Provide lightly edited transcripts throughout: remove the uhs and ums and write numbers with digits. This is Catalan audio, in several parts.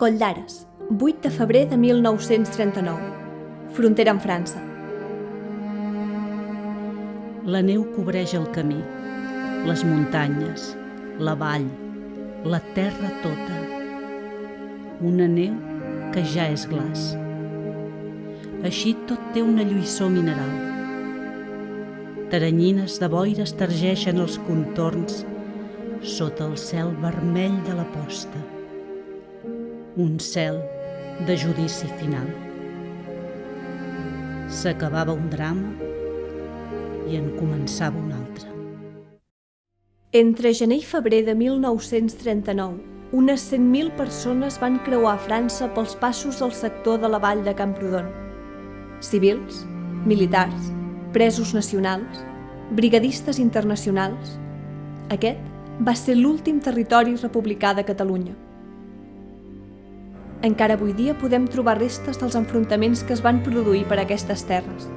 Coll d'Ares, 8 de febrer de 1939, frontera amb França. La neu cobreix el camí, les muntanyes, la vall, la terra tota. Una neu que ja és glaç. Així tot té una lluïssor mineral. Teranyines de boira estergeixen els contorns sota el cel vermell de la posta. Un cel de judici final. S'acabava un drama i en començava un altre. Entre gener i febrer de 1939, unes 100.000 persones van creuar França pels passos del sector de la vall de Camprodon. Civils, militars, presos nacionals, brigadistes internacionals. Aquest va ser l'últim territori republicà de Catalunya. Encara avui dia podem trobar restes dels enfrontaments que es van produir per aquestes terres.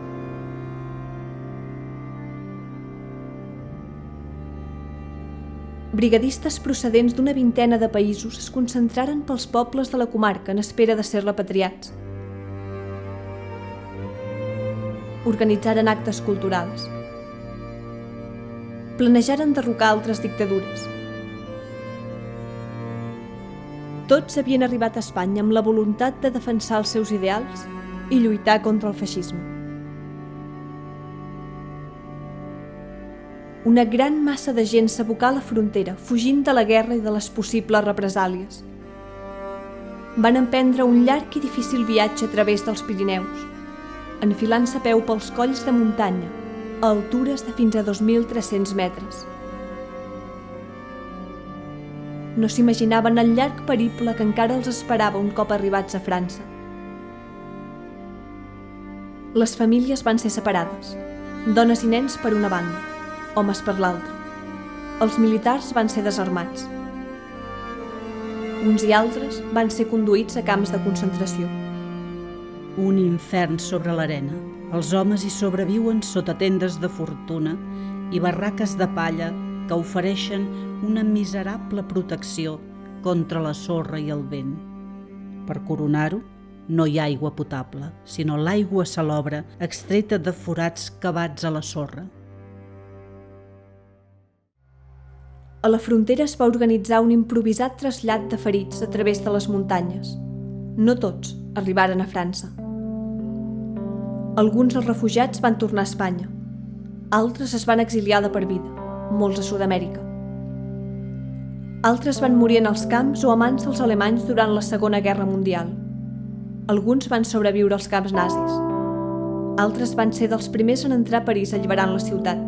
Brigadistes procedents d'una vintena de països es concentraren pels pobles de la comarca en espera de ser repatriats. Organitzaren actes culturals. Planejaren derrocar altres dictadures. Tots havien arribat a Espanya amb la voluntat de defensar els seus ideals i lluitar contra el feixisme. Una gran massa de gent s'abocà a la frontera, fugint de la guerra i de les possibles represàlies. Van emprendre un llarg i difícil viatge a través dels Pirineus, enfilant-se a peu pels colls de muntanya, a altures de fins a 2.300 metres. No s'imaginaven el llarg periple que encara els esperava un cop arribats a França. Les famílies van ser separades, dones i nens per una banda, homes per l'altra. Els militars van ser desarmats. Uns i altres van ser conduïts a camps de concentració. Un infern sobre l'arena. Els homes hi sobreviuen sota tendes de fortuna i barraques de palla que ofereixen una miserable protecció contra la sorra i el vent. Per coronar-ho, no hi ha aigua potable, sinó l'aigua salobre extreta de forats cavats a la sorra. A la frontera es va organitzar un improvisat trasllat de ferits a través de les muntanyes. No tots arribaren a França. Alguns dels refugiats van tornar a Espanya. Altres es van exiliar de per vida, molts a Sud-amèrica. Altres van morir en els camps o a mans dels alemanys durant la Segona Guerra Mundial. Alguns van sobreviure als camps nazis. Altres van ser dels primers en entrar a París alliberant la ciutat.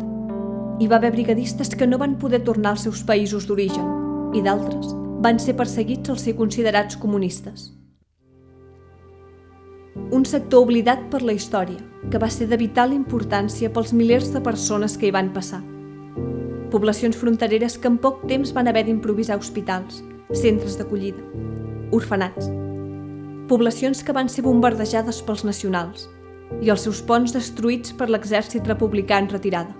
Hi va haver brigadistes que no van poder tornar als seus països d'origen i d'altres van ser perseguits al ser considerats comunistes. Un sector oblidat per la història, que va ser de vital importància pels milers de persones que hi van passar. Poblacions frontereres que en poc temps van haver d'improvisar hospitals, centres d'acollida, orfenats. Poblacions que van ser bombardejades pels nacionals i els seus ponts destruïts per l'exèrcit republicà en retirada.